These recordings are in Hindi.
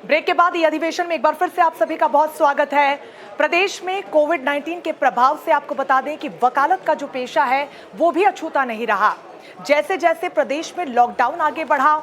ब्रेक के बाद ये अधिवेशन में एक बार फिर से आप सभी का बहुत स्वागत है। प्रदेश में कोविड-19 के प्रभाव से आपको बता दें कि वकालत का जो पेशा है वो भी अछूता नहीं रहा। जैसे जैसे प्रदेश में लॉकडाउन आगे बढ़ा,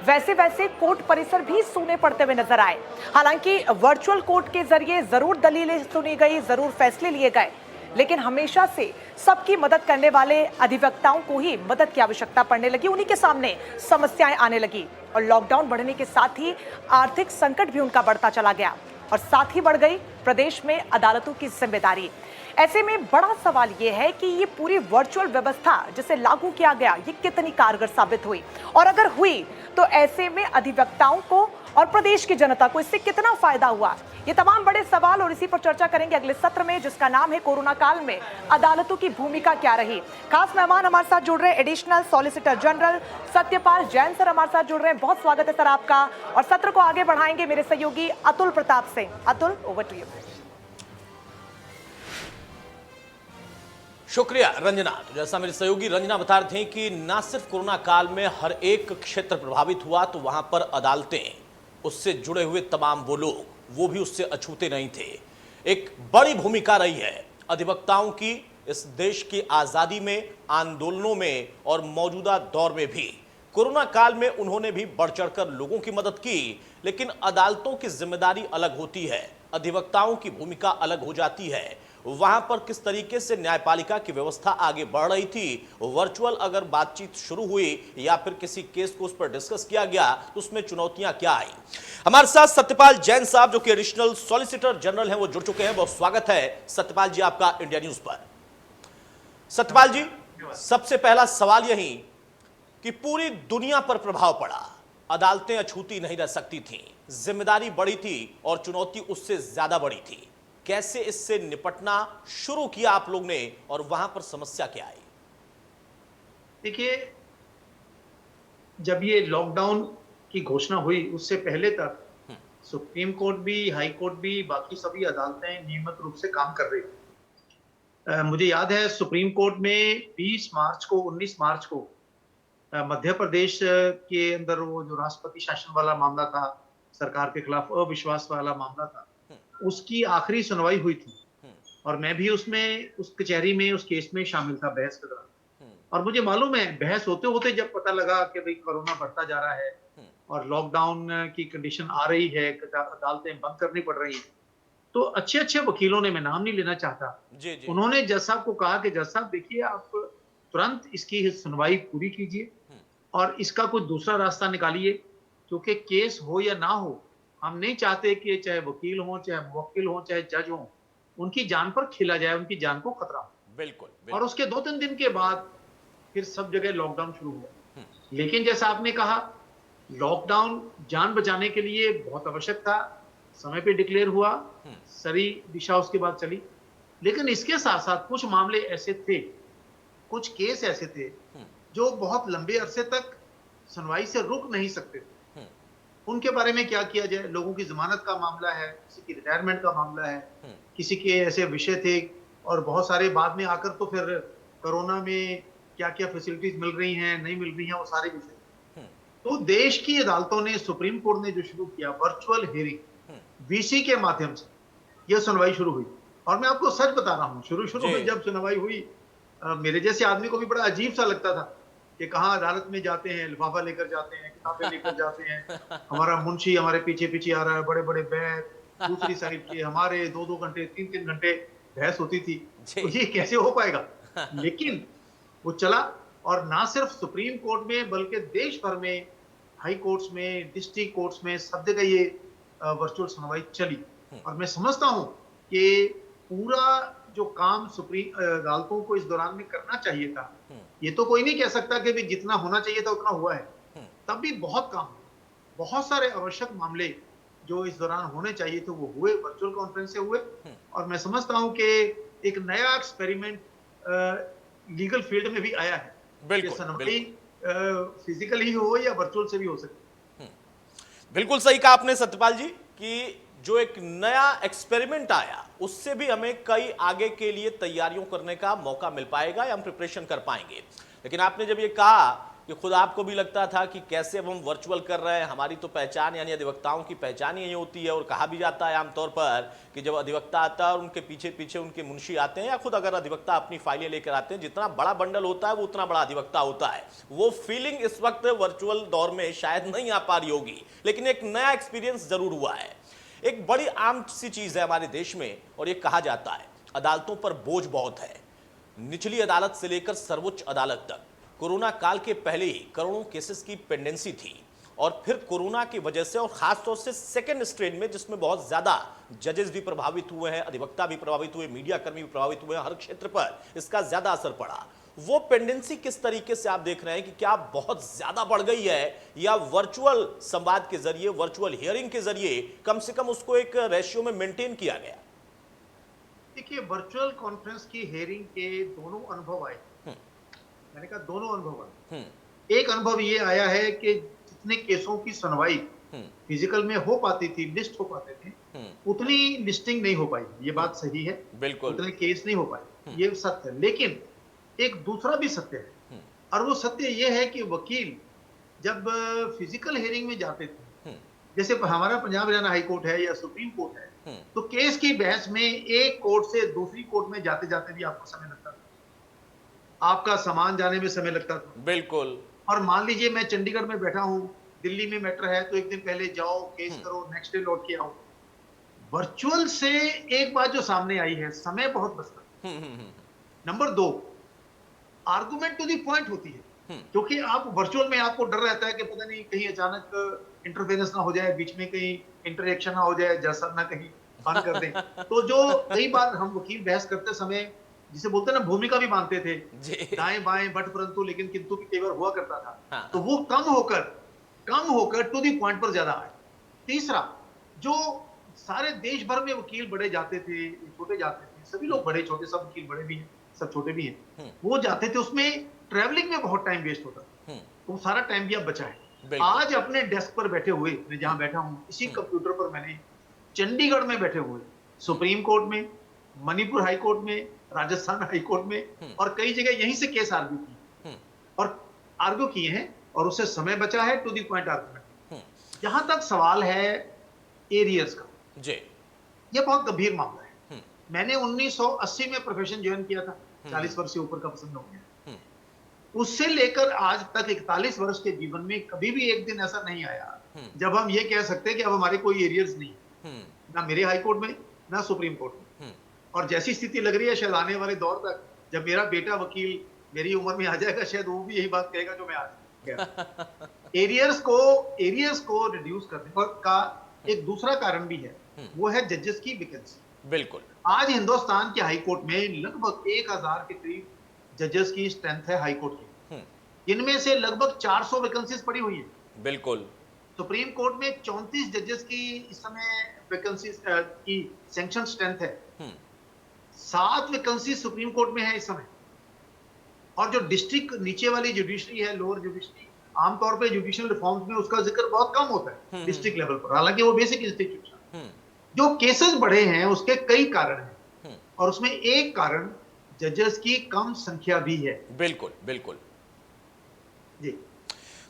वैसे वैसे कोर्ट परिसर भी सूने पड़ते हुए नजर आए। हालांकि वर्चुअल कोर्ट के जरिए जरूर दलीलें सुनी गई, जरूर फैसले लिए गए, लेकिन हमेशा से सबकी मदद करने वाले अधिवक्ताओं को ही मदद की आवश्यकता पड़ने लगी, उन्हीं के सामने समस्याएं आने लगी और लॉकडाउन बढ़ने के साथ ही आर्थिक संकट भी उनका बढ़ता चला गया और साथ ही बढ़ गई प्रदेश में अदालतों की जिम्मेदारी। ऐसे में बड़ा सवाल यह है कि ये पूरी वर्चुअल व्यवस्था जिसे लागू किया गया ये कितनी कारगर साबित हुई, और अगर हुई तो ऐसे में अधिवक्ताओं को और प्रदेश की जनता को इससे कितना फायदा हुआ। ये तमाम बड़े सवाल और इसी पर चर्चा करेंगे अगले सत्र में, जिसका नाम है कोरोना काल में अदालतों की भूमिका क्या रही। खास मेहमान हमारे साथ जुड़ रहे हैं additional solicitor general Satyapal Jain sir हमारे साथ जुड़ रहे हैं। बहुत स्वागत है सर आपका। और सत्र को आगे बढ़ाएंगे मेरे सहयोगी Atul Pratap Singh. Atul, over to you. शुक्रिया रंजना। तो जैसा मेरे सहयोगी रंजना बता रहे थे कि न सिर्फ कोरोना काल में हर एक क्षेत्र प्रभावित हुआ, तो वहां पर अदालतें, उससे जुड़े हुए तमाम वो लोग, वो भी उससे अछूते नहीं थे। एक बड़ी भूमिका रही है अधिवक्ताओं की इस देश की आजादी में, आंदोलनों में और मौजूदा दौर में भी। कोरोना काल में उन्होंने भी बढ़ चढ़कर लोगों की मदद की, लेकिन अदालतों की जिम्मेदारी अलग होती है, अधिवक्ताओं की भूमिका अलग हो जाती है। वहां पर किस तरीके से न्यायपालिका की व्यवस्था आगे बढ़ रही थी, वर्चुअल अगर बातचीत शुरू हुई या फिर किसी केस को उस पर डिस्कस किया गया तो उसमें चुनौतियां क्या आई। हमारे साथ सत्यपाल जैन साहब जो कि एडिशनल सॉलिसिटर जनरल हैं वो जुड़ चुके हैं। बहुत स्वागत है सत्यपाल जी आपका इंडिया न्यूज पर। सत्यपाल जी, सबसे पहला सवाल यही कि पूरी दुनिया पर प्रभाव पड़ा, अदालतें अछूती नहीं रह सकती थी, जिम्मेदारी बड़ी थी और चुनौती उससे ज्यादा बड़ी थी। कैसे इससे निपटना शुरू किया आप लोग ने और वहां पर समस्या क्या आई? देखिए, जब ये लॉकडाउन की घोषणा हुई उससे पहले तक सुप्रीम कोर्ट भी, हाई कोर्ट भी, बाकी सभी अदालतें नियमित रूप से काम कर रही थी। मुझे याद है सुप्रीम कोर्ट में 20 मार्च को, 19 मार्च को मध्य प्रदेश के अंदर वो जो राष्ट्रपति शासन वाला मामला था, सरकार के खिलाफ अविश्वास वाला मामला था, उसकी आखिरी सुनवाई हुई थी और मैं भी उसमें, उस कचहरी में, उस केस में शामिल था बहस के दौरान। और मुझे मालूम है बहस होते होते जब पता लगा कि भाई कोरोना बढ़ता जा रहा है और लॉकडाउन की कंडीशन आ रही है, अदालतें बंद करनी पड़ रही हैं, तो अच्छे अच्छे वकीलों ने, मैं नाम नहीं लेना चाहता, उन्होंने जज साहब को कहा कि जज साहब देखिए, आप तुरंत इसकी सुनवाई पूरी कीजिए और इसका कोई दूसरा रास्ता निकालिए, क्योंकि केस हो या ना हो, हम नहीं चाहते कि चाहे वकील हो, चाहे मुवक्किल हो, चाहे जज हो, उनकी जान पर खेला जाए, उनकी जान को खतरा हो। बिल्कुल। और उसके 2-3 दिन के बाद फिर सब जगह लॉकडाउन शुरू हुआ। लेकिन जैसा आपने कहा, लॉकडाउन जान बचाने के लिए बहुत आवश्यक था, समय पे डिक्लेयर हुआ, सारी दिशा उसके बाद चली। लेकिन इसके साथ साथ कुछ मामले ऐसे थे, कुछ केस ऐसे थे जो बहुत लंबे अरसे तक सुनवाई से रुक नहीं सकते थे। उनके बारे में क्या किया जाए? लोगों की जमानत का मामला है, किसी की रिटायरमेंट का मामला है, किसी के ऐसे विषय थे और बहुत सारे बाद में आकर तो फिर कोरोना में क्या-क्या फैसिलिटीज मिल रही हैं, नहीं मिल रही हैं, वो सारे विषय। तो देश की अदालतों ने, सुप्रीम कोर्ट ने जो शुरू किया वर्चुअल हियरिंग, वीसी के माध्यम से यह सुनवाई शुरू हुई। और मैं आपको सच बता रहा हूँ, शुरू में जब सुनवाई हुई, मेरे जैसे आदमी को भी बड़ा अजीब सा लगता था कि कहाँ अदालत में जाते हैं, लिफाफा लेकर जाते हैं, किताबें लेकर जाते हैं, हमारा मुंशी हमारे पीछे पीछे आ रहा है, बड़े बड़े बैग, दूसरी साइड के हमारे 2-2 घंटे, 3-3 घंटे बहस होती थी, तो ये कैसे हो पाएगा? लेकिन वो चला और ना सिर्फ सुप्रीम कोर्ट में बल्कि देश भर में, हाई कोर्ट्स में, डिस्ट्रिक्ट कोर्ट्स में, सब जगह ये वर्चुअल सुनवाई चली। और मैं समझता हूँ कि पूरा जो काम सुप्रीम अदालतों को इस दौरान में करना चाहिए था, ये तो कोई नहीं कह सकता कि भी जितना होना चाहिए था उतना हुआ है, तब भी बहुत काम, बहुत सारे आवश्यक मामले जो इस दौरान होने चाहिए थे वो हुए, वर्चुअल कॉन्फ्रेंस से हुए। और मैं समझता हूं कि एक नया एक्सपेरिमेंट लीगल फील्ड में भी आया है, सुनवाई फिजिकली हो या वर्चुअल से भी हो सकती है। बिल्कुल सही कहा आपने सत्यपाल जी कि जो एक नया एक्सपेरिमेंट आया उससे भी हमें कई आगे के लिए तैयारियों करने का मौका मिल पाएगा या हम प्रिपरेशन कर पाएंगे। लेकिन आपने जब ये कहा कि खुद आपको भी लगता था कि कैसे अब हम वर्चुअल कर रहे हैं, हमारी तो पहचान यानी अधिवक्ताओं की पहचान ही यही होती है। और कहा भी जाता है आमतौर पर कि जब अधिवक्ता आता है और उनके पीछे पीछे उनके मुंशी आते हैं, या खुद अगर अधिवक्ता अपनी फाइलें लेकर आते हैं, जितना बड़ा बंडल होता है वो उतना बड़ा अधिवक्ता होता है। वो फीलिंग इस वक्त वर्चुअल दौर में शायद नहीं आ पा रही होगी, लेकिन एक नया एक्सपीरियंस जरूर हुआ है। एक बड़ी आम सी चीज है हमारे देश में, और ये कहा जाता है अदालतों पर बोझ बहुत है। निचली अदालत से लेकर सर्वोच्च अदालत तक कोरोना काल के पहले ही करोड़ों केसेस की पेंडेंसी थी, और फिर कोरोना की वजह से और खासतौर से सेकेंड स्ट्रेन में, जिसमें बहुत ज्यादा जजेस भी प्रभावित हुए हैं, अधिवक्ता भी प्रभावित हुए, मीडिया कर्मी भी प्रभावित हुए, हर क्षेत्र पर इसका ज्यादा असर पड़ा। वो पेंडेंसी किस तरीके से आप देख रहे हैं कि क्या बहुत ज्यादा बढ़ गई है, या वर्चुअल संवाद के जरिए, वर्चुअल हियरिंग के जरिए कम से कम उसको एक रेशियो में मेंटेन किया गया? देखिए, वर्चुअल कॉन्फ्रेंस की हेयरिंग के दोनों अनुभव आए। मैंने कहा दोनों अनुभव आए। एक अनुभव ये आया है कि जितने केसों की सुनवाई फिजिकल में हो पाती थी, लिस्ट हो पाते थे, उतनी लिस्टिंग नहीं हो पाई। ये बात सही है, बिल्कुल। उतने केस नहीं हो पाए, ये सत्य है। लेकिन एक दूसरा भी सत्य है, और वो सत्य ये है कि वकील जब फिजिकल हियरिंग में जाते थे, जैसे हमारा पंजाब हरियाणा हाई कोर्ट है या सुप्रीम कोर्ट है, तो केस की बहस में एक कोर्ट से दूसरी कोर्ट में जाते जाते भी आपको समय लगता था, आपका सामान जाने में समय लगता था। बिल्कुल। और मान लीजिए मैं चंडीगढ़ में बैठा हूं, दिल्ली में मैटर है, तो एक दिन पहले जाओ, केस करो, नेक्स्ट डे लौट के आओ। वर्चुअल से एक बात जो सामने आई है, समय बहुत बचता है। Number 2, argument to the point होती है, क्योंकि आप वर्चुअल में आपको डर रहता है कि पता नहीं कहीं अचानक इंटरफेरेंस ना हो जाए, बीच में कहीं इंटरेक्शन ना हो जाए, जैसा ना कहीं बंद कर दें। तो जो कई बार हम वकील बहस करते समय जिसे बोलते हैं ना, भूमिका भी मानते थे, दाएं बाएं बट परंतु लेकिन किंतु भी कई बार हुआ करता था। हाँ। तो वो कम होकर टू दी पॉइंट पर ज्यादा आए। तीसरा, जो सारे देश भर में वकील बड़े जाते थे, छोटे जाते थे, सभी लोग बड़े छोटे, सब वकील बड़े भी हैं, सब छोटे भी हैं, वो जाते थे, उसमें ट्रैवलिंग में बहुत टाइम वेस्ट होता था। वो सारा टाइम भी अब बचा है। आज अपने डेस्क पर बैठे हुए, मैं जहां बैठा हूं, इसी कंप्यूटर पर मैंने चंडीगढ़ में बैठे हुए सुप्रीम कोर्ट में, मणिपुर हाई कोर्ट में, राजस्थान हाई कोर्ट में और कई जगह यहीं से केस आर्ग्यू किए और आर्ग्यू किए हैं, और उससे समय बचा है, टू दी पॉइंट आर्गुमेंट। जहां तक सवाल है एरियर्स का, जी, ये बहुत गंभीर मामला है। मैंने 1980 में प्रोफेशन ज्वाइन किया था, 40 वर्ष से ऊपर का पसंद हो गया। उससे लेकर आज तक 41 वर्ष के जीवन में कभी भी एक दिन ऐसा नहीं आया जब हम ये कह सकते हैं कि अब हमारे कोई एरियर्स नहीं, ना मेरे हाई कोर्ट में, ना सुप्रीम कोर्ट में। और जैसी स्थिति लग रही है, शायद आने वाले दौर तक जब मेरा बेटा वकील मेरी उम्र में आ जाएगा, शायद वो भी यही बात कहेगा जो मैं आज कह रहा हूं। एरियर्स को रिड्यूस करने का एक दूसरा कारण भी है, वो है जजेस की वैकेंसी। बिल्कुल। आज हिंदुस्तान के हाई कोर्ट में लगभग 1000 के करीब जजेस की स्ट्रेंथ है हाई कोर्ट की। इनमें से लगभग 400 वैकेंसीज पड़ी हुई है। बिल्कुल। सुप्रीम कोर्ट में 34 जजेस की इस समय वैकेंसीज की सैंक्शन स्ट्रेंथ है। 7 वैकेंसी सुप्रीम कोर्ट में है इस समय। और जो डिस्ट्रिक्ट नीचे वाली जुडिशरी है, लोअर जुडिशरी, आमतौर पे जुडिशियल रिफॉर्म्स में उसका जिक्र बहुत कम होता है डिस्ट्रिक्ट लेवल पर, हालांकि वो बेसिक इंस्टीट्यूशन। जो केसेस बढ़े हैं उसके कई कारण हैं, और उसमें एक कारण जजेस की कम संख्या भी है। बिल्कुल बिल्कुल जी,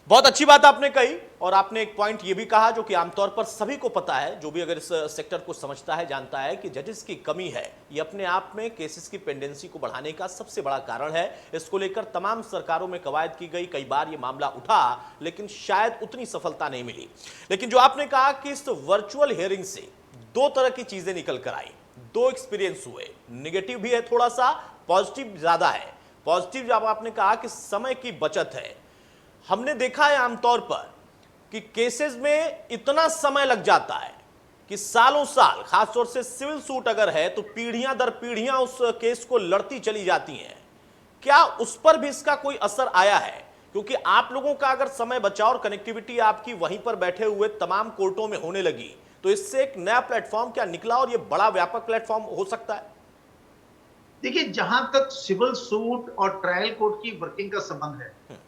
बहुत अच्छी बात आपने कही, और आपने एक पॉइंट ये भी कहा जो कि आमतौर पर सभी को पता है, जो भी अगर इस सेक्टर को समझता है, जानता है कि जजेस की कमी है, ये अपने आप में केसेस की पेंडेंसी को बढ़ाने का सबसे बड़ा कारण है। इसको लेकर तमाम सरकारों में कवायद की गई, कई बार ये मामला उठा, लेकिन शायद उतनी सफलता नहीं मिली। लेकिन जो आपने कहा कि इस वर्चुअल हियरिंग से 2 तरह की चीजें निकल कर आई, 2 एक्सपीरियंस हुए, निगेटिव भी है थोड़ा सा, पॉजिटिव ज्यादा है। पॉजिटिव जब आपने कहा कि समय की बचत है, हमने देखा है आमतौर पर कि केसेस में इतना समय लग जाता है कि सालों साल, खासतौर से सिविल सूट अगर है तो पीढ़ियां दर पीढ़ियां उस केस को लड़ती चली जाती हैं। क्या उस पर भी इसका कोई असर आया है? क्योंकि आप लोगों का अगर समय बचा और कनेक्टिविटी आपकी वहीं पर बैठे हुए तमाम कोर्टों में होने लगी, तो इससे एक नया प्लेटफॉर्म क्या निकला, और यह बड़ा व्यापक प्लेटफॉर्म हो सकता है? देखिए, जहां तक सिविल सूट और ट्रायल कोर्ट की वर्किंग का संबंध है,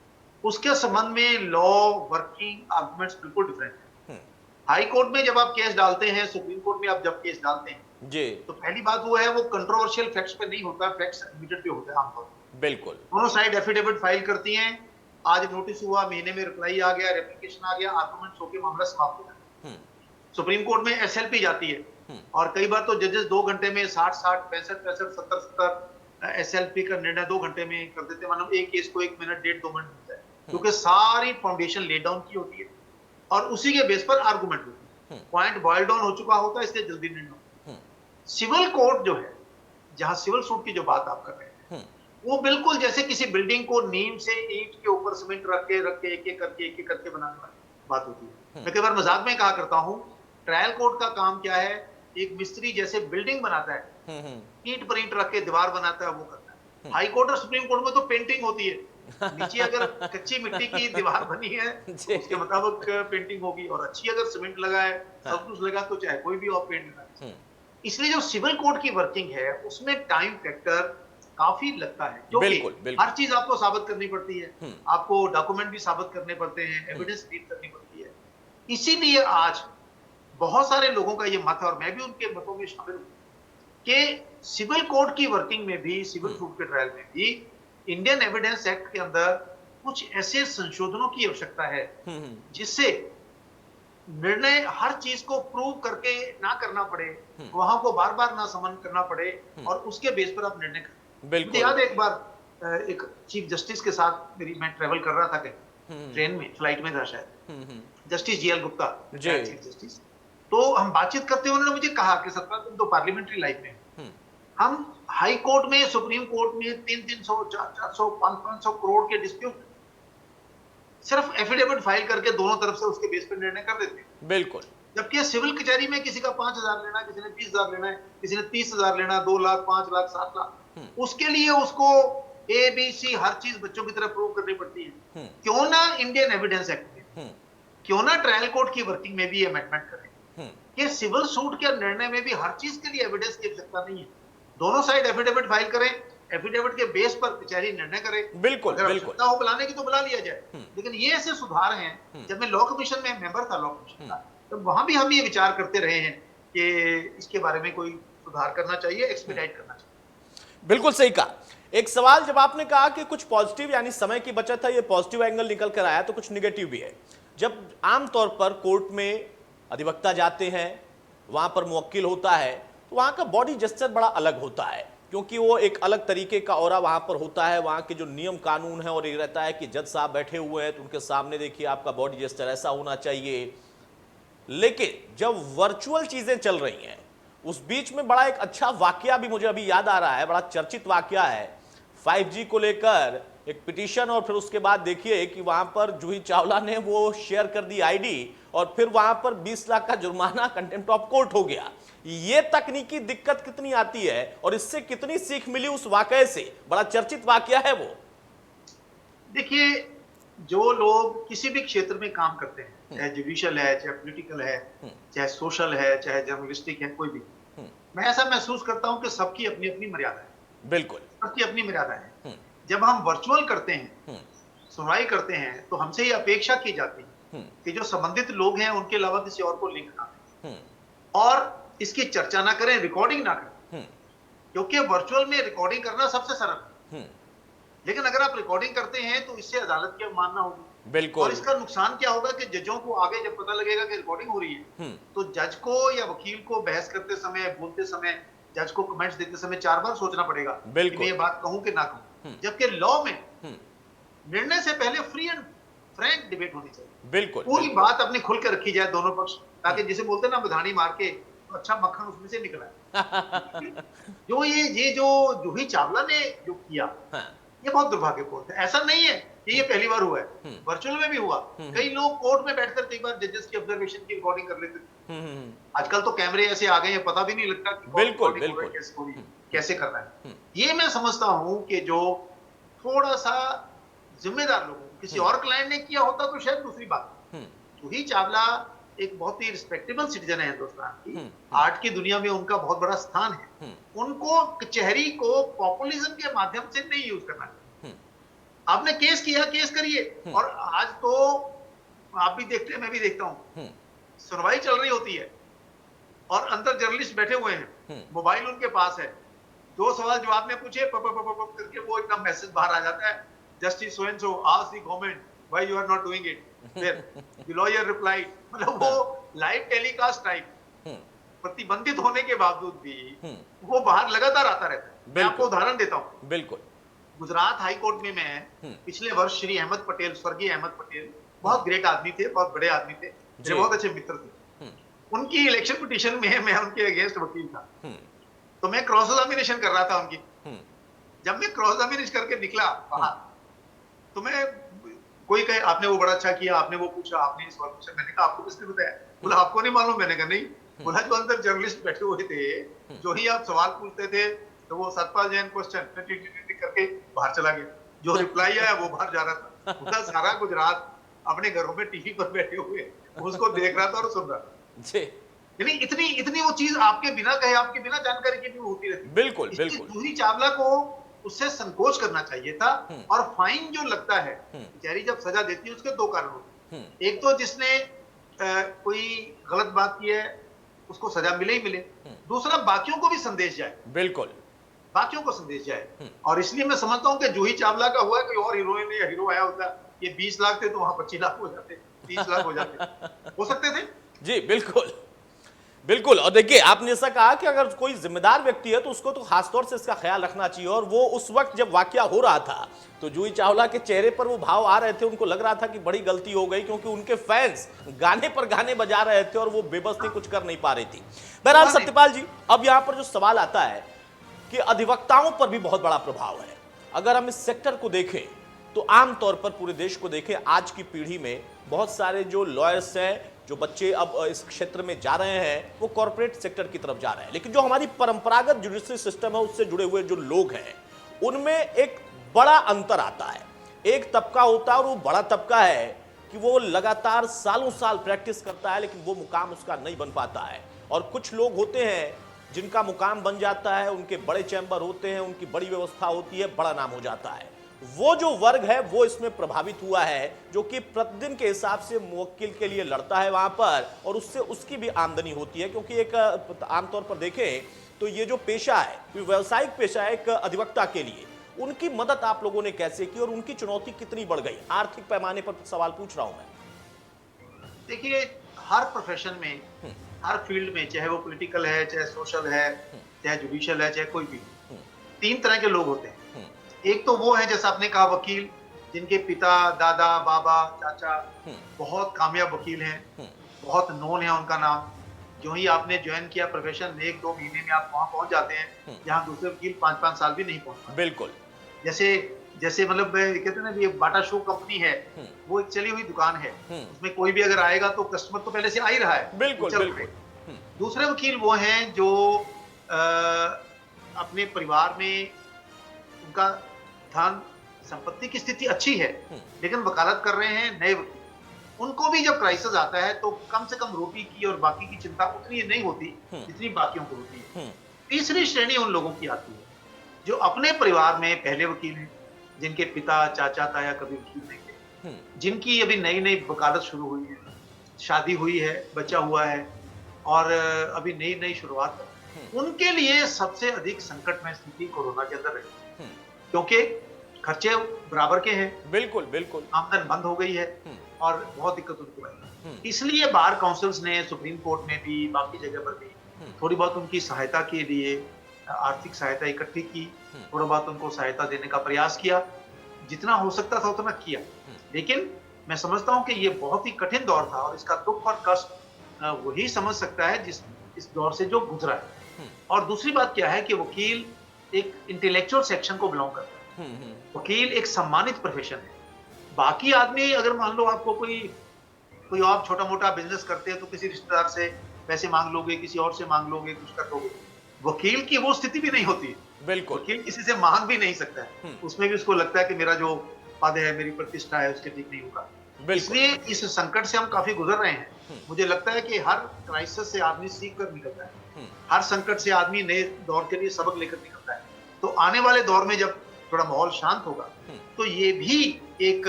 उसके संबंध में लॉ वर्किंग आर्गुमेंट्स बिल्कुल डिफरेंट है। हाई कोर्ट में जब आप केस डालते हैं, सुप्रीम कोर्ट में आप जब केस डालते हैं जी, तो पहली बात वो है, वो कंट्रोवर्शियल फैक्ट्स पे नहीं होता, फैक्ट्स एडमिटेड पे होता है आमतौर पर। बिल्कुल। दोनों साइड एफिडेविट फाइल करती हैं, आज नोटिस हुआ, महीने में रिप्लाई आ गया, रेप्लिकेशन आ गया, आर्गुमेंट्स होकर मामला समाप्त हो गया। सुप्रीम कोर्ट में एसएलपी जाती है और कई बार तो जजेस 2 घंटे में 60-60, 65-65, 70-70 एसएलपी का निर्णय 2 घंटे में कर देते हैं। मतलब एक केस को 1 मिनट, 1.5-2 मिनट मिलता है, क्योंकि सारी फाउंडेशन ले डाउन की होती है और उसी के बेस पर आर्गुमेंट होती है। पॉइंट बॉयल डाउन हो चुका होता है, इसलिए जल्दी निर्णय होता है। सिविल कोर्ट जो है, जहां सिविल सूट की जो बात आप कर रहे हैं, वो बिल्कुल जैसे किसी बिल्डिंग को नींव से ईंट के ऊपर सीमेंट रख के एक एक करके बनाने वाली बात होती है। मैं कई बार मजाक में कहा करता हूं, ट्रायल कोर्ट का काम क्या है, एक मिस्त्री जैसे बिल्डिंग बनाता है, ईंट पर ईंट रख के दीवार बनाता है, वो करता है। हाई कोर्ट और सुप्रीम कोर्ट में तो पेंटिंग होती है, नीचे अगर कच्ची मिट्टी की दीवार बनी है तो उसके मुताबिक पेंटिंग होगी, और अच्छी अगर सीमेंट लगा है, सब कुछ लगा, तो चाहे कोई भी और पेंट लगा। इसलिए जो सिविल कोर्ट की वर्किंग है उसमें टाइम फैक्टर काफी लगता है, क्योंकि हर चीज आपको साबित करनी पड़ती है, आपको डॉक्यूमेंट भी साबित करने पड़ते हैं, एविडेंस रीड करनी पड़ती है। इसीलिए आज बहुत सारे लोगों का ये मत है, और मैं भी उनके मतों में शामिल हूं, कि सिविल कोर्ट की वर्किंग में भी, सिविल सूट के ट्रायल में भी इंडियन एविडेंस एक्ट के अंदर कुछ ऐसे संशोधनों की आवश्यकता है जिससे निर्णय हर चीज को प्रूव करके ना करना पड़े, वहां को बार बार ना समन करना पड़े, और उसके बेस पर आप निर्णय करें। मुझे याद है एक बार एक चीफ जस्टिस के साथ मैं ट्रेवल कर रहा था कहीं, ट्रेन में, फ्लाइट में था शायद, justice GL Gupta chief justice. तो हम बातचीत करते हुए उन्होंने मुझे कहा कि सत्ता, तुम तो पार्लियामेंट्री लाइफ में, हम हाई कोर्ट में, सुप्रीम कोर्ट में 300, 400, 500 करोड़ के डिस्प्यूट सिर्फ एफिडेविट फाइल करके दोनों तरफ से उसके बेस पर निर्णय कर देते हैं। बिल्कुल। जबकि सिविल कचहरी में किसी का 5,000 लेना, किसी ने 20,000 लेना है, किसी ने 30,000 लेना, 2 लाख, 5 लाख, 7 लाख, उसके लिए उसको ABC हर चीज बच्चों की तरह प्रूव करनी पड़ती है। क्यों ना इंडियन एविडेंस एक्ट में, क्यों ना ट्रायल कोर्ट की वर्किंग में भी अमेंडमेंट करें कि सिविल सूट के निर्णय में भी हर चीज के लिए एविडेंस की आवश्यकता नहीं है, दोनों साइड एफिडेविट फाइल करें, एफिडेविट के बेस पर कचहरी निर्णय करे। बिल्कुल, अगर आवश्यकता हो बुलाने की तो बुला लिया जाए, लेकिन ये ऐसे सुधार हैं। जब मैं लॉ कमीशन में मेंबर था, लॉ कमीशन का, तो वहां भी हम ये विचार करते रहे हैं कि इसके बारे में कोई सुधार करना चाहिए, एक्सपीडाइट करना चाहिए। बिल्कुल सही कहा। एक सवाल जब आपने कहा कि कुछ पॉजिटिव यानी समय की बचत है, ये पॉजिटिव एंगल निकल कर आया, तो कुछ निगेटिव भी है। जब आमतौर पर कोर्ट में अधिवक्ता जाते हैं, वहां पर मुवक्किल होता है, तो वहां का बॉडी जेस्चर बड़ा अलग होता है, क्योंकि वो एक अलग तरीके का ऑरा वहां पर होता है, वहां के जो नियम कानून है, और ये रहता है कि जज साहब बैठे हुए हैं तो उनके सामने देखिए आपका बॉडी जेस्चर ऐसा होना चाहिए। लेकिन जब वर्चुअल चीजें चल रही हैं, उस बीच में बड़ा एक अच्छा वाकया भी मुझे अभी याद आ रहा है, बड़ा चर्चित वाकया है 5G को लेकर एक पिटीशन, और फिर उसके बाद देखिए कि वहां पर जूही चावला ने वो शेयर कर दी आईडी, और फिर वहां पर 20 लाख का जुर्माना, कंटेम्प्ट ऑफ कोर्ट हो गया। ये तकनीकी दिक्कत कितनी आती है और इससे कितनी सीख मिली उस वाकये से, बड़ा चर्चित वाकया है वो। देखिए, जो लोग किसी भी क्षेत्र में काम करते हैं, चाहे जुडिशियल है, चाहे पॉलिटिकल है, चाहे सोशल है, चाहे जर्नलिस्टिक है, कोई भी, मैं ऐसा महसूस करता हूं कि सबकी अपनी अपनी मर्यादा है। बिल्कुल, सबकी अपनी मर्यादा है। जब हम वर्चुअल करते हैं, सुनवाई करते हैं, तो हमसे ये अपेक्षा की जाती है कि जो संबंधित लोग हैं उनके अलावा किसी और को लिंक ना करें और इसकी चर्चा ना करें, रिकॉर्डिंग ना करें, क्योंकि वर्चुअल में रिकॉर्डिंग करना सबसे सरल है। लेकिन अगर आप रिकॉर्डिंग करते हैं तो इससे अदालत की अवमानना होगी। बिल्कुल। और इसका नुकसान क्या होगा कि जजों को आगे जब पता लगेगा कि रिकॉर्डिंग हो रही है, तो जज को या वकील को बहस करते समय, बोलते समय, जज को कमेंट्स देते समय 4 बार सोचना पड़ेगा कि मैं ये बात कहूं कि ना कहूं। जबकि लॉ में निर्णय से पहले फ्री एंड फ्रैंक डिबेट होनी चाहिए। बिल्कुल, पूरी बात अपनी खुल के रखी जाए, दोनों पक्ष, ताकि जिसे बोलते हैं ना मधानी मार के, तो अच्छा मक्खन उसमें से निकला है। जो जूही चावला ने जो किया, ये बहुत दुर्भाग्यपूर्ण है। ऐसा नहीं है कि ये पहली बार हुआ है, वर्चुअल में भी हुआ। कई लोग कोर्ट में बैठकर कई बार जजेस की ऑब्जर्वेशन की रिकॉर्डिंग कर लेते थे। आजकल तो कैमरे ऐसे आ गए हैं, पता भी नहीं लगता कि बिल्कुल, कैसे कर रहा है। ये मैं समझता हूं कि जो थोड़ा सा जिम्मेदार लोगों, किसी और क्लाइंट ने किया होता तो शायद दूसरी बात। जूही चावला एक बहुत ही रिस्पेक्टेबल सिटीजन है हिंदुस्तान की, आर्ट की दुनिया में उनका बहुत बड़ा स्थान है। उनको कचहरी को पॉपुलिज्म के माध्यम से नहीं यूज करना चाहिए। आपने केस किया, केस करिए। और आज तो आप भी देखते हैं, मैं भी देखता हूं, सुनवाई चल रही होती है और अंदर जर्नलिस्ट बैठे हुए हैं, मोबाइल उनके पास है, 2 सवाल जवाब में पूछे, पप करके वो एकदम मैसेज बाहर आ जाता है, justice so and so asked the government why you are not doing it, there the lawyer replied, मतलब वो लाइव टेलीकास्ट टाइप प्रतिबंधित होने के बावजूद भी वो बाहर लगातार आता रहता है। मैं आपको उदाहरण देता हूँ। बिल्कुल। गुजरात हाई कोर्ट में मैं पिछले वर्ष श्री अहमद पटेल, स्वर्गीय अहमद पटेल, बहुत ग्रेट आदमी थे, बहुत बड़े आदमी थे, मेरे बहुत अच्छे मित्र थे। उनकी इलेक्शन पिटीशन में मैं उनके अगेंस्ट वकील था, तो मैं क्रॉस एग्जामिनेशन कर रहा था उनकी। जब मैं क्रॉस एग्जामिनेशन करके निकला बाहर, तो मैं कोई कहे आपने वो बड़ा अच्छा किया, आपने वो पूछा, आपने इस बार पूछा, मैंने कहा आपको किसने बताया? बोला आपको नहीं मालूम? मैंने कहा नहीं। बोला जो अंदर जर्नलिस्ट बैठे हुए थे, जो ही आप सवाल पूछते थे तो वो सतपाल जैन क्वेश्चन करके बाहर चला गया, जो रिप्लाई आया वो बाहर जा रहा था। पूरा सारा गुजरात अपने घरों में टीवी पर बैठे हुए उसको देख रहा था और सुन रहा था। यानी इतनी वो चीज आपके बिना कहे, आपके बिना जानकारी के भी होती रहती। बिल्कुल बिल्कुल। जूही चावला को उससे संकोच करना चाहिए था। और फाइन जो लगता है, बेचारी जब सजा देती है उसके दो कारण होते हैं। एक तो जिसने कोई गलत बात की है उसको सजा मिले ही मिले, दूसरा बाकियों को भी संदेश जाए। बिल्कुल, बाकियों को संदेश जाए। और इसलिए मैं समझता हूं कि जूही चावला का हुआ, कोई और हीरोइन या हीरो आया होता, ये 20 लाख थे तो वहां 25 लाख हो जाते, 30 लाख हो जाते, हो सकते थे। जी बिल्कुल बिल्कुल। और देखिए आपने ऐसा कहा कि अगर कोई जिम्मेदार व्यक्ति है तो उसको तो खासतौर से इसका ख्याल रखना चाहिए। और वो उस वक्त जब वाकया हो रहा था तो जूही चावला के चेहरे पर वो भाव आ रहे थे, उनको लग रहा था कि बड़ी गलती हो गई, क्योंकि उनके फैंस गाने पर गाने बजा रहे थे और वो बेबस थी, कुछ कर नहीं पा रही थी। बहरहाल सत्यपाल जी, अब यहां पर जो सवाल आता है कि अधिवक्ताओं पर भी बहुत बड़ा प्रभाव है। अगर हम इस सेक्टर को देखें तो आमतौर पर पूरे देश को देखें, आज की पीढ़ी में बहुत सारे जो लॉयर्स हैं, जो बच्चे अब इस क्षेत्र में जा रहे हैं, वो कॉर्पोरेट सेक्टर की तरफ जा रहे हैं। लेकिन जो हमारी परंपरागत जुडिशरी सिस्टम है, उससे जुड़े हुए जो लोग हैं, उनमें एक बड़ा अंतर आता है। एक तबका होता है और वो बड़ा तबका है कि वो लगातार सालों साल प्रैक्टिस करता है, लेकिन वो मुकाम उसका नहीं बन पाता है। और कुछ लोग होते हैं जिनका मुकाम बन जाता है, उनके बड़े चैम्बर होते हैं, उनकी बड़ी व्यवस्था होती है, बड़ा नाम हो जाता है। वो जो वर्ग है वो इसमें प्रभावित हुआ है, जो कि प्रतिदिन के हिसाब से मुवक्किल के लिए लड़ता है वहां पर, और उससे उसकी भी आमदनी होती है। क्योंकि एक आमतौर पर देखें तो ये जो पेशा है, व्यवसायिक पेशा है एक अधिवक्ता के लिए, उनकी मदद आप लोगों ने कैसे की और उनकी चुनौती कितनी बढ़ गई? आर्थिक पैमाने पर सवाल पूछ रहा हूं मैं। देखिए, हर प्रोफेशन में, हर फील्ड में, चाहे वो पॉलिटिकल है, चाहे सोशल है, चाहे जुडिशियल है, चाहे कोई भी, तीन तरह के लोग होते हैं। एक तो वो है, जैसा आपने कहा, वकील, जिनके पिता, दादा, बाबा, चाचा बहुत कामयाब वकील हैं, बहुत नोन है उनका नाम। जो ही आपने ज्वाइन किया प्रोफेशन, 1-2 महीने में आप वहां पहुंच जाते हैं जहां दूसरे वकील 5-5 साल भी नहीं पहुंच पाते। बिल्कुल। जैसे मतलब कहते हैं ना, ये बाटा शो कंपनी है, वो एक चली हुई दुकान है, उसमें कोई भी अगर आएगा तो कस्टमर तो पहले से आ ही रहा है। बिल्कुल बिल्कुल। दूसरे वकील वो हैं जो अपने परिवार में उनका धन संपत्ति की स्थिति अच्छी है, लेकिन वकालत कर रहे हैं नए वकील, उनको भी जब क्राइसिस आता है तो कम से कम रोटी की और बाकी की चिंता उतनी नहीं होती जितनी बाकियों को होती है। तीसरी श्रेणी उन लोगों की आती है जो अपने परिवार में पहले वकील हैं, जिनके पिता, चाचा, ताया कभी वकील नहीं थे, जिनकी अभी नई नई वकालत शुरू हुई है, शादी हुई है, बच्चा हुआ है और अभी नई नई शुरुआत है। उनके लिए सबसे अधिक संकट में स्थिति कोरोना के अंदर रही, क्योंकि खर्चे बराबर के हैं। बिल्कुल बिल्कुल। आमदन बंद हो गई है और बहुत दिक्कत उनको आई। इसलिए बार काउंसिल्स ने सुप्रीम कोर्ट में भी, बाकी जगह पर भी थोड़ी बहुत उनकी सहायता के लिए आर्थिक सहायता इकट्ठी की, थोड़ा बहुत उनको सहायता देने का प्रयास किया, जितना हो सकता था उतना किया। लेकिन मैं समझता हूं कि ये बहुत ही कठिन दौर था और इसका दुख और कष्ट वही समझ सकता है जिस इस दौर से जो गुजरा है। और दूसरी बात क्या है कि वकील एक इंटेलेक्चुअल सेक्शन को बिलोंग करता है। वकील एक सम्मानित प्रोफेशन है। बाकी आदमी, अगर मान लो आपको कोई आप छोटा मोटा बिजनेस करते हैं तो किसी रिश्तेदार से पैसे मांग लोगे, किसी और से मांग लोगे, कुछ कर लोगे। वकील की वो स्थिति भी नहीं होती। बिल्कुल। वकील किसी से मांग भी नहीं सकता है, उसमें भी उसको लगता है कि मेरा जो पद है, मेरी प्रतिष्ठा है, उसके ठीक नहीं होगा। इसलिए इस संकट से हम काफी गुजर रहे हैं। मुझे लगता है कि हर क्राइसिस से आदमी सीख कर निकलता है, हर संकट से आदमी नए दौर के लिए सबक लेकर निकलता है। तो आने वाले दौर में जब थोड़ा माहौल शांत होगा तो ये भी एक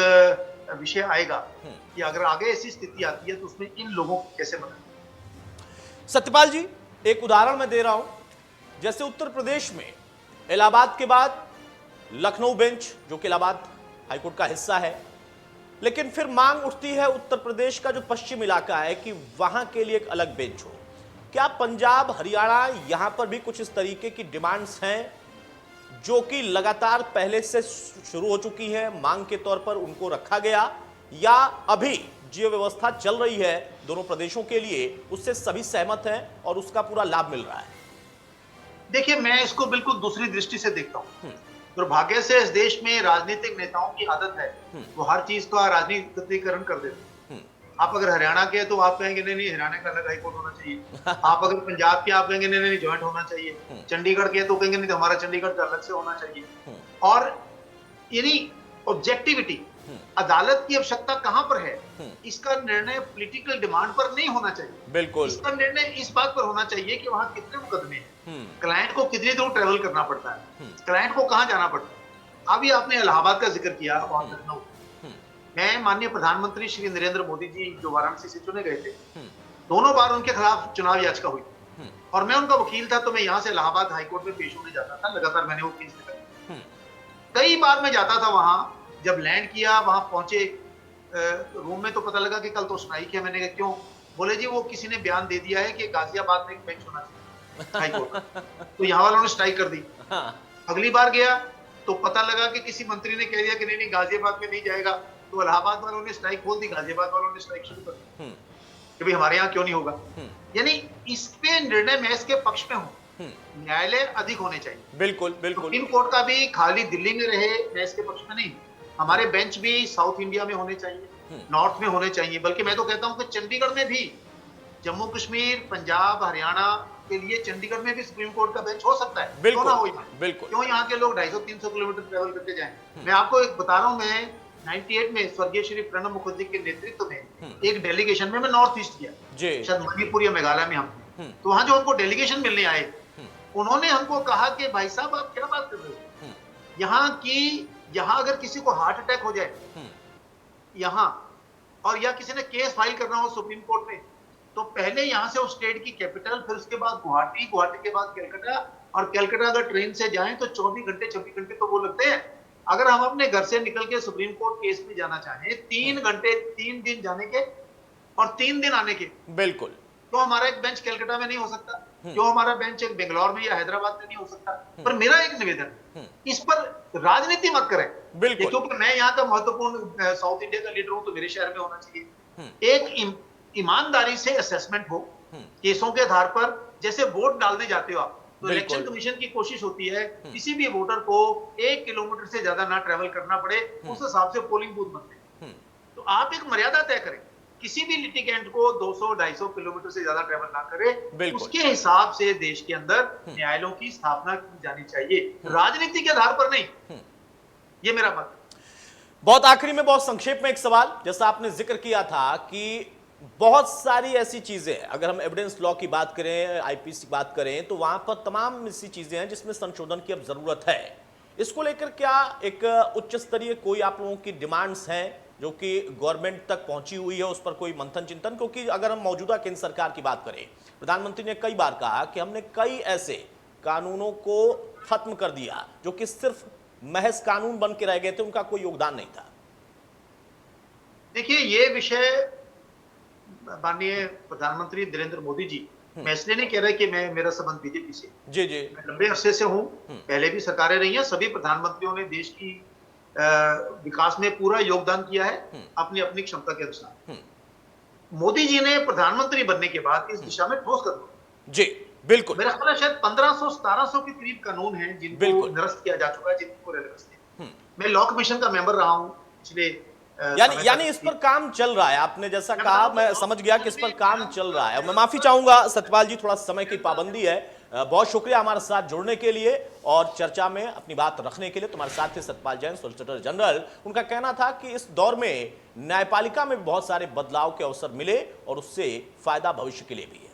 विषय आएगा कि अगर आगे ऐसी स्थिति आती है तो उसमें इन लोगों को कैसे मदद। सत्यपाल जी, एक उदाहरण मैं दे रहा हूं, जैसे उत्तर प्रदेश में इलाहाबाद के बाद लखनऊ बेंच, जो कि इलाहाबाद हाईकोर्ट का हिस्सा है, लेकिन फिर मांग उठती है उत्तर प्रदेश का जो पश्चिम इलाका है कि वहां के लिए एक अलग बेंच हो। क्या पंजाब, हरियाणा, यहां पर भी कुछ इस तरीके की डिमांड्स हैं जो कि लगातार पहले से शुरू हो चुकी है, मांग के तौर पर उनको रखा गया, या अभी जो व्यवस्था चल रही है दोनों प्रदेशों के लिए उससे सभी सहमत हैं और उसका पूरा लाभ मिल रहा है? देखिए, मैं इसको बिल्कुल दूसरी दृष्टि से देखता हूँ। दुर्भाग्य से इस देश में राजनीतिक नेताओं की आदत है, वो हर चीज का राजनीतिकरण कर देते हैं। आप अगर हरियाणा के तो आप कहेंगे नहीं नहीं हरियाणा का अलग हाईकोर्ट होना चाहिए। आप अगर पंजाब के आप कहेंगे नहीं नहीं ज्वाइंट होना चाहिए। चंडीगढ़ के तो कहेंगे नहीं तो हमारा चंडीगढ़ का अलग से होना चाहिए। और यानी ऑब्जेक्टिविटी, अदालत की आवश्यकता कहां पर है, इसका निर्णय पॉलिटिकल डिमांड पर नहीं होना चाहिए। बिल्कुल, इसका निर्णय इस बात पर होना चाहिए कि वहां कितने मुकदमे हैं, क्लाइंट को कितनी दूर ट्रेवल करना पड़ता है, क्लाइंट को कहां जाना पड़ता है। अभी आपने इलाहाबाद का जिक्र किया, वहां लखनऊ। मैं माननीय प्रधानमंत्री श्री नरेंद्र मोदी जी जो वाराणसी से चुने गए थे, दोनों बार उनके खिलाफ चुनाव याचिका हुई और मैं उनका वकील था, तो मैं यहाँ से इलाहाबाद हाईकोर्ट में पेश होने जाता था। लगातार मैंने वो केस लिखा। कई बार मैं जाता था वहां, जब लैंड किया वहां पहुंचे रूम में तो पता लगा कि कल तो स्ट्राइक है। मैंने कहा क्यों? बोले जी वो किसी ने बयान दे दिया है कि गाजियाबाद में एक बेंच होना चाहिए हाईकोर्ट, तो यहाँ वालों ने स्ट्राइक कर दी। अगली बार गया तो पता लगा कि किसी मंत्री ने कह दिया कि नहीं नहीं गाजियाबाद में नहीं जाएगा, तो इलाहाबाद वालों ने स्ट्राइक खोल दी, गाजियाबाद वालों ने स्ट्राइक शुरू कर दी कि भाई हमारे यहाँ क्यों नहीं होगा। यानी इस पे निर्णय मैं इसके पक्ष में हूँ, न्यायालय अधिक होने चाहिए। बिल्कुल बिल्कुल। सुप्रीम कोर्ट का भी खाली दिल्ली में रहे, मैं इसके पक्ष में नहीं। हमारे बेंच भी साउथ इंडिया में होने चाहिए, नॉर्थ में होने चाहिए। बल्कि मैं तो कहता हूं कि चंडीगढ़ में भी, जम्मू कश्मीर, पंजाब, हरियाणा के लिए चंडीगढ़ में भी सुप्रीम कोर्ट का बेंच हो सकता है। क्यों ना हो यहाँ? बिल्कुल। क्यों यहाँ के लोग 250-300 किलोमीटर ट्रेवल करके जाएं? मैं आपको एक बता रहा हूँ, मैं 98 में स्वर्गीय श्री प्रणब मुखर्जी के नेतृत्व में एक डेलीगेशन में मैं नॉर्थ ईस्ट गया, शायद मणिपुर या मेघालय में हम, तो वहां जो हमको डेलीगेशन मिलने आए, उन्होंने हमको कहा कि भाई साहब आप क्या बात कर रहे हो, यहाँ अगर किसी को हार्ट अटैक हो जाए यहाँ, और या किसी ने केस फाइल करना हो सुप्रीम कोर्ट में, तो पहले यहाँ से उस स्टेट की कैपिटल, फिर उसके बाद गुवाहाटी, गुवाहाटी के बाद कलकत्ता, और कलकत्ता अगर ट्रेन से जाएं तो 24 घंटे तो वो लगते हैं। अगर हम अपने घर से निकल के सुप्रीम कोर्ट केस में जाना चाहें, 3 घंटे, 3 दिन जाने के और 3 दिन आने के। बिल्कुल। तो हमारा एक बेंच कलकत्ता में नहीं हो सकता, क्यों हमारा बेंच एक बेंगलोर में या हैदराबाद में नहीं हो सकता। पर मेरा एक निवेदन, इस पर राजनीति मत करें। बिल्कुल। क्योंकि मैं यहाँ का महत्वपूर्ण साउथ इंडिया का लीडर हूं, तो मेरे शहर में होना चाहिए। एक ईमानदारी से असेसमेंट हो केसों के आधार पर। जैसे वोट डालने जाते हो आप, तो इलेक्शन कमीशन की कोशिश होती है किसी भी वोटर को 1 किलोमीटर से ज्यादा ना ट्रेवल करना पड़े, उस हिसाब से पोलिंग बूथ बनते। तो आप एक मर्यादा तय करें, किसी भी लिटिगेंट को 200-250 किलोमीटर से ज्यादा ट्रेवल ना करे, उसके हिसाब से देश के अंदर न्यायालयों की स्थापना की जानी चाहिए, राजनीति के आधार पर नहीं। ये मेरा मत। बहुत आखिरी में, बहुत संक्षेप में एक सवाल, जैसा आपने जिक्र किया था कि बहुत सारी ऐसी चीजें, अगर हम एविडेंस लॉ की बात करें, आईपीसी की बात करें, तो वहां पर तमाम ऐसी चीजें हैं जिसमें संशोधन की अब जरूरत है। इसको लेकर क्या एक उच्च स्तरीय कोई आप लोगों की डिमांड्स हैं जो कि गवर्नमेंट तक पहुंची हुई है, उस पर कोई मंथन चिंतन? क्योंकि अगर हम मौजूदा केंद्र सरकार की बात करें, प्रधानमंत्री ने कई बार कहा कि हमने कई ऐसे कानूनों को खत्म कर दिया जो कि सिर्फ महज कानून बन के रह गए थे, उनका कोई योगदान नहीं था। देखिए, ये विषय माननीय प्रधानमंत्री नरेंद्र मोदी जी, मैं इसलिए नहीं कह रहा कि मैं, मेरा संबंध बीजेपी से, जी, मैं लंबे अरसे से हूं, पहले भी सरकारें रही हैं, सभी प्रधानमंत्रियों ने देश की विकास में पूरा योगदान किया है अपनी अपनी क्षमता के अनुसार। मोदी जी ने प्रधानमंत्री बनने के बाद इस दिशा में ठोस कदम। जी बिल्कुल। मेरा ख्याल है शायद 1500-1700 के करीब कानून हैं जिनको निरस्त किया जा चुका है, जिनको मैं लॉ कमीशन का मेंबर रहा हूं पिछले यानी इस पर काम चल रहा है। आपने जैसा कहा, मैं समझ गया कि इस पर काम चल रहा है। मैं माफी चाहूंगा सत्यपाल जी, थोड़ा समय की पाबंदी है। बहुत शुक्रिया हमारे साथ जुड़ने के लिए और चर्चा में अपनी बात रखने के लिए। तुम्हारे साथ थे सत्यपाल जैन, सॉलिसिटर जनरल। उनका कहना था कि इस दौर में न्यायपालिका में बहुत सारे बदलाव के अवसर मिले और उससे फायदा भविष्य के लिए भी है।